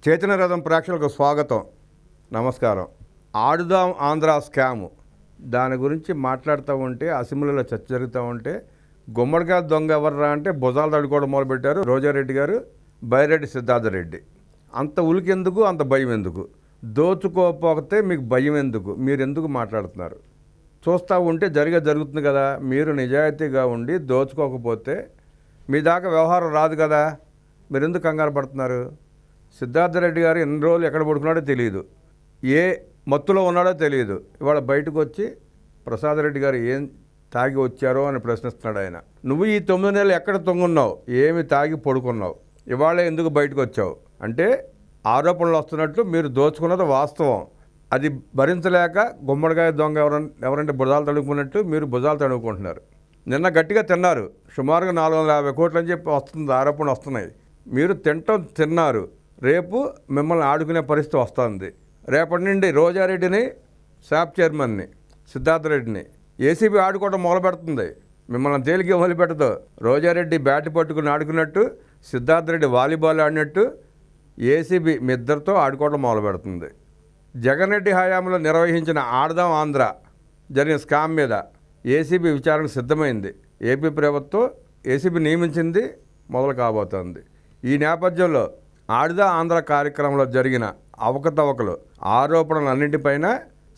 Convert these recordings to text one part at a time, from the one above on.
చైతన్య రథం ప్రేక్షకులకు స్వాగతం, నమస్కారం. ఆడుదాం ఆంధ్ర స్కాము దాని గురించి మాట్లాడుతూ ఉంటే, అసెంబ్లీలో చర్చ జరుగుతూ ఉంటే, గుమ్మడికాయ దొంగ ఎవర్రా అంటే భుజాలు తడుకోవడం మొదలుపెట్టారు రోజారెడ్డి గారు, బైరెడ్డి సిద్ధార్థరెడ్డి. అంత ఉలికెందుకు, అంత భయం ఎందుకు? దోచుకోకపోతే మీకు భయం ఎందుకు? మీరు ఎందుకు మాట్లాడుతున్నారు? చూస్తూ ఉంటే జరుగుతుంది కదా. మీరు నిజాయితీగా ఉండి దోచుకోకపోతే మీ దాకా వ్యవహారం రాదు కదా. మీరు ఎందుకు కంగారు పడుతున్నారు? సిద్ధార్థరెడ్డి గారు ఎన్ని రోజులు ఎక్కడ పడుకున్నాడో తెలియదు, ఏ మత్తులో ఉన్నాడో తెలియదు. ఇవాళ బయటకు వచ్చి ప్రసాద్ రెడ్డి గారు ఏం తాగి వచ్చారో అని ప్రశ్నిస్తున్నాడు ఆయన. నువ్వు ఈ 9 నెలలు ఎక్కడ తొంగున్నావు? ఏమి తాగి పడుకున్నావు? ఇవాళ ఎందుకు బయటకు వచ్చావు అంటే ఆరోపణలు వస్తున్నట్లు. మీరు దోచుకున్నది వాస్తవం, అది భరించలేక గుమ్మడికాయ దొంగ ఎవరంటే భుజాలు తడుకున్నట్టు మీరు భుజాలు తడుకుంటున్నారు. నిన్న గట్టిగా తిన్నారు, సుమారుగా 450 కోట్లు అని చెప్పి వస్తుంది, ఆరోపణలు వస్తున్నాయి. మీరు తిన్నారు, రేపు మిమ్మల్ని ఆడుకునే పరిస్థితి వస్తుంది. రేపటి నుండి రోజారెడ్డిని, శాప్ చైర్మన్ని, సిద్ధార్థరెడ్డిని ఏసీబీ ఆడుకోవడం మొదలు పెడుతుంది. మిమ్మల్ని తేలిక మొదలుపెట్టదు. రోజారెడ్డి బ్యాట్ పట్టుకుని ఆడుకున్నట్టు, సిద్ధార్థరెడ్డి వాలీబాల్ ఆడినట్టు ఏసీబీ మీ ఇద్దరితో ఆడుకోవడం మొదలు పెడుతుంది. జగన్ రెడ్డి హయాంలో నిర్వహించిన ఆడదాం ఆంధ్ర జరిగిన స్కామ్ మీద ఏసీబీ విచారణ సిద్ధమైంది. ఏపీ ప్రభుత్వం ఏసీబీ నియమించింది, మొదలు కాబోతోంది. ఈ నేపథ్యంలో ఆడుదాం ఆంధ్ర కార్యక్రమంలో జరిగిన అవకతవకలు, ఆరోపణలన్నింటిపైన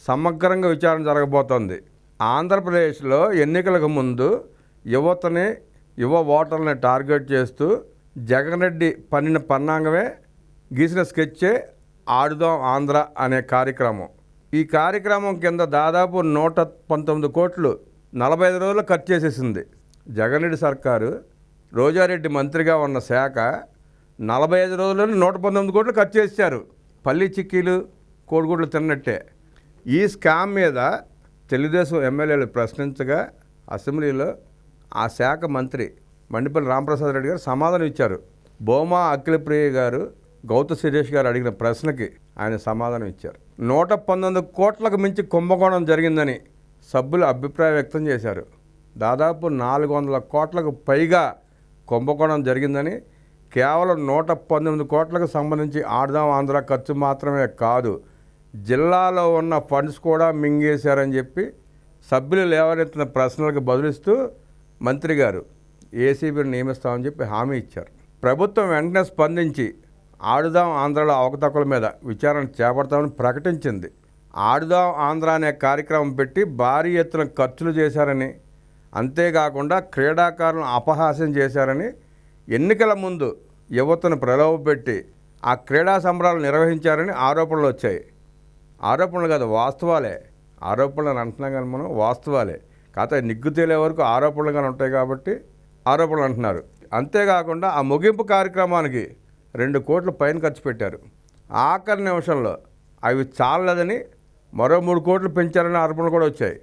సమగ్రంగా విచారణ జరగబోతోంది. ఆంధ్రప్రదేశ్లో ఎన్నికలకు ముందు యువ ఓటర్లని టార్గెట్ చేస్తూ జగన్ రెడ్డి పన్నిన పన్నాంగమే, గీసిన స్కెచ్చే ఆడుదాం ఆంధ్ర అనే కార్యక్రమం. ఈ కార్యక్రమం కింద దాదాపు 119 కోట్లు 45 రోజులు ఖర్చు చేసేసింది. జగన్ రెడ్డి సర్కారు, రోజారెడ్డి మంత్రిగా ఉన్న శాఖ 45 రోజుల్లోనే 119 కోట్లు ఖర్చు చేశారు. పల్లి చిక్కీలు, కోడిగుడ్లు తిన్నట్టే. ఈ స్కామ్ మీద తెలుగుదేశం ఎమ్మెల్యేలు ప్రశ్నించగా అసెంబ్లీలో ఆ శాఖ మంత్రి మండిపల్లి రామప్రసాద్ రెడ్డి గారు సమాధానం ఇచ్చారు. భూమా అఖిలప్రియ గారు, గౌత శిరీష్ గారు అడిగిన ప్రశ్నకి ఆయన సమాధానం ఇచ్చారు. 119 కోట్లకు మించి కుంభకోణం జరిగిందని సభ్యులు అభిప్రాయం వ్యక్తం చేశారు. దాదాపు 400 కోట్లకు పైగా కుంభకోణం జరిగిందని, కేవలం 119 కోట్లకు సంబంధించి ఆడదాం ఆంధ్ర ఖర్చు మాత్రమే కాదు, జిల్లాలో ఉన్న ఫండ్స్ కూడా మింగేశారని చెప్పి సభ్యులు లేవనెత్తిన ప్రశ్నలకు బదులిస్తూ మంత్రి గారు ఏసీబీని నియమిస్తామని చెప్పి హామీ ఇచ్చారు. ప్రభుత్వం వెంటనే స్పందించి ఆడుదాం ఆంధ్రలో అవకతవకల మీద విచారణ చేపడతామని ప్రకటించింది. ఆడుదాం ఆంధ్ర అనే కార్యక్రమం పెట్టి భారీ ఎత్తున ఖర్చులు చేశారని, అంతేకాకుండా క్రీడాకారులను అపహాస్యం చేశారని, ఎన్నికల ముందు యువతను ప్రలోభపెట్టి ఆ క్రీడా సంబరాలు నిర్వహించారని ఆరోపణలు వచ్చాయి. ఆరోపణలు కాదు, వాస్తవాలే. ఆరోపణలు అంటున్నాం కానీ మనం వాస్తవాలే. కాకపోతే నిగ్గు తేలే వరకు ఆరోపణలుగానే ఉంటాయి కాబట్టి ఆరోపణలు అంటున్నారు. అంతేకాకుండా ఆ ముగింపు కార్యక్రమానికి 2 కోట్ల పైన ఖర్చు పెట్టారు. ఆఖరి నిమిషంలో అవి చాలలేదని మరో 3 కోట్లు పెంచారని ఆరోపణలు కూడా వచ్చాయి.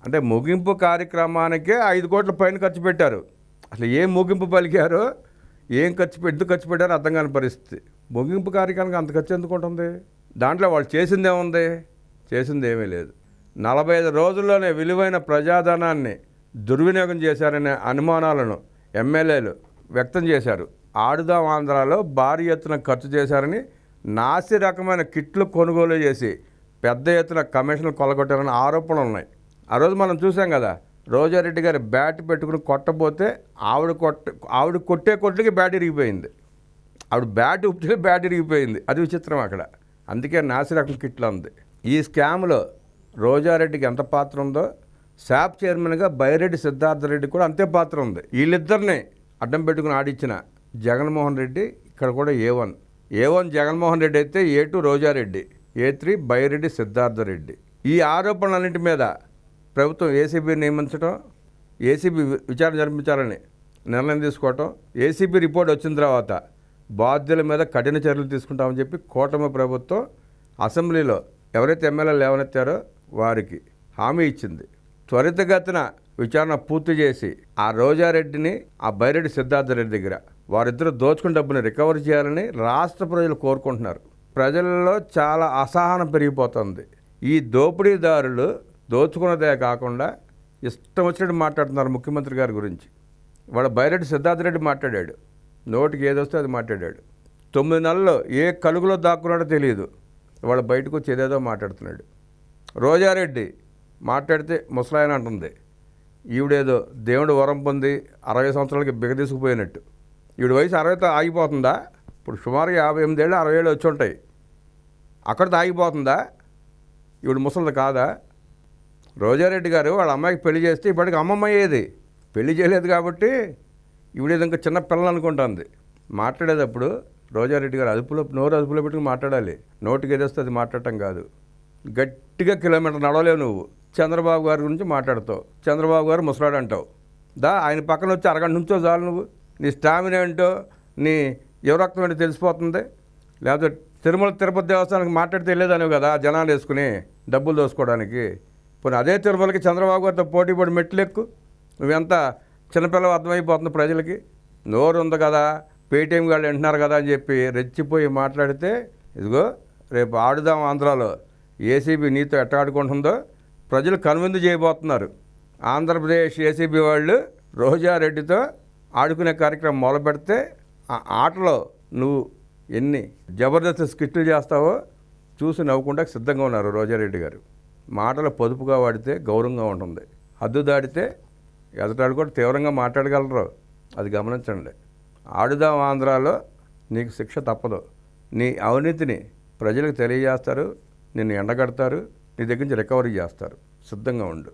అంటే ముగింపు కార్యక్రమానికే 5 కోట్ల పైన ఖర్చు పెట్టారు. అసలు ఏం ముగింపు పలికారో, ఎందుకు ఖర్చు పెట్టారో అర్థం కాని పరిస్థితి. ముగింపు కార్యక్రమానికి అంత ఖర్చు ఎందుకు ఉంటుంది? దాంట్లో వాళ్ళు చేసిందేముంది? చేసింది ఏమీ లేదు. 45 రోజుల్లోనే విలువైన ప్రజాధనాన్ని దుర్వినియోగం చేశారనే అనుమానాలను ఎమ్మెల్యేలు వ్యక్తం చేశారు. ఆడుదాం ఆంధ్రాలో భారీ ఎత్తున ఖర్చు చేశారని, నాసి రకమైన కిట్లు కొనుగోలు చేసి పెద్ద ఎత్తున కమిషన్లు కొలగొట్టారని ఆరోపణలు ఉన్నాయి. ఆ రోజు మనం చూసాం కదా, రోజారెడ్డి గారి బ్యాట్ పెట్టుకుని కొట్టబోతే ఆవిడ కొట్టే కొట్టుకి బ్యాట్ ఇరిగిపోయింది. ఆవిడ బ్యాట్ ఉప్పితే బ్యాట్ ఇరిగిపోయింది. అది విచిత్రం అక్కడ. అందుకే నాసిరకం కిట్లు ఉంది. ఈ స్కామ్లో రోజారెడ్డికి ఎంత పాత్ర ఉందో, శాప్ చైర్మన్గా బైరెడ్డి సిద్ధార్థరెడ్డి కూడా అంతే పాత్ర ఉంది. వీళ్ళిద్దరిని అడ్డం పెట్టుకుని ఆడిచ్చిన జగన్మోహన్ రెడ్డి ఇక్కడ కూడా A1 జగన్మోహన్ రెడ్డి అయితే A2 రోజారెడ్డి, A3 బైరెడ్డి సిద్ధార్థరెడ్డి. ఈ ఆరోపణలన్నింటి మీద ప్రభుత్వం ఏసీబీ నియమించడం, ఏసీబీ విచారణ జరిపించాలని నిర్ణయం తీసుకోవటం, ఏసీబీ రిపోర్ట్ వచ్చిన తర్వాత బాధ్యుల మీద కఠిన చర్యలు తీసుకుంటామని చెప్పి కూటమి ప్రభుత్వం అసెంబ్లీలో ఎవరైతే ఎమ్మెల్యేలు లేవనెత్తారో వారికి హామీ ఇచ్చింది. త్వరితగతిన విచారణ పూర్తి చేసి ఆ రోజారెడ్డిని, ఆ బైరెడ్డి సిద్ధార్థరెడ్డి దగ్గర వారిద్దరూ దోచుకున్న డబ్బుని రికవరీ చేయాలని రాష్ట్ర ప్రజలు కోరుకుంటున్నారు. ప్రజల్లో చాలా అసహనం పెరిగిపోతుంది. ఈ దోపిడీదారులు దోచుకున్నదే కాకుండా ఇష్టం వచ్చినట్టు మాట్లాడుతున్నారు ముఖ్యమంత్రి గారి గురించి. వాళ్ళ బైరెడ్డి సిద్ధార్థరెడ్డి మాట్లాడాడు, నోటికి ఏదొస్తే అది మాట్లాడాడు. 9 నెలల్లో ఏ కలుగులో దాక్కున్నాడో తెలియదు. ఇవాళ బయటకు వచ్చి ఏదేదో మాట్లాడుతున్నాడు. రోజారెడ్డి మాట్లాడితే ముసలాయన అంటుంది. ఈవిడేదో దేవుడు వరం పొంది 60 సంవత్సరాలకి బిగదీసుకుపోయినట్టు. ఈవిడ వయసు 60తో ఆగిపోతుందా? ఇప్పుడు సుమారుగా 58 ఏళ్ళు 60 ఏళ్ళు వచ్చి ఉంటాయి. అక్కడితో ఆగిపోతుందా? ఈవిడ ముసలిది కాదా? రోజారెడ్డి గారు వాళ్ళ అమ్మాయికి పెళ్లి చేస్తే ఇప్పటికి అమ్మమ్మ అయ్యేది. పెళ్లి చేయలేదు కాబట్టి ఈవిడేది ఇంకా చిన్న పిల్లలు అనుకుంటుంది. మాట్లాడేటప్పుడు రోజారెడ్డి గారు నోరు అదుపులో పెట్టుకుని మాట్లాడాలి. నోటికి ఏదేస్తే అది మాట్లాడటం కాదు. గట్టిగా కిలోమీటర్ నడవలేవు నువ్వు. చంద్రబాబు గారి గురించి మాట్లాడతావు. చంద్రబాబు గారు ముసలాడు అంటావు. ఆయన పక్కన వచ్చి అరగంట నుంచో చాలు నువ్వు. నీ స్టామినా ఏంటో, నీ యువరక్తం ఏంటో తెలిసిపోతుంది. లేకపోతే తిరుపతి దేవస్థానానికి మాట్లాడితే వెళ్ళేదానివి కదా జనాలు వేసుకుని డబ్బులు దోసుకోవడానికి. పోనీ అదే తిరుమలకి చంద్రబాబు గారితో పోటీ పడి మెట్లెక్కు. నువ్వెంత చిన్నపిల్లవ అర్థమైపోతుంది ప్రజలకి. నోరు ఉంది కదా, పేటీఎం వాళ్ళు వింటున్నారు కదా అని చెప్పి రెచ్చిపోయి మాట్లాడితే ఇదిగో రేపు ఆడుదాం ఆంధ్రాలో ఏసీబీ నీతో ఎట్టాడుకుంటుందో ప్రజలు కనువిందు చేయబోతున్నారు. ఆంధ్రప్రదేశ్ ఏసీబీ వాళ్ళు రోజారెడ్డితో ఆడుకునే కార్యక్రమం మొదలు పెడితే ఆ ఆటలో నువ్వు ఎన్ని జబర్దస్త్ స్కిట్లు చేస్తావో చూసి నవ్వుకుంటా సిద్ధంగా ఉన్నారు రోజారెడ్డి గారు. మాటలు పొదుపుగా వాడితే గౌరవంగా ఉంటుంది. హద్దు దాడితే ఎదటాడు కూడా తీవ్రంగా మాట్లాడగలరు. అది గమనించండి. ఆడుదాం ఆంధ్రాలో నీకు శిక్ష తప్పదు. నీ అవినీతిని ప్రజలకు తెలియజేస్తారు, నిన్ను ఎండగడతారు, నీ దగ్గర నుంచి రికవరీ చేస్తారు. సిద్ధంగా ఉండు.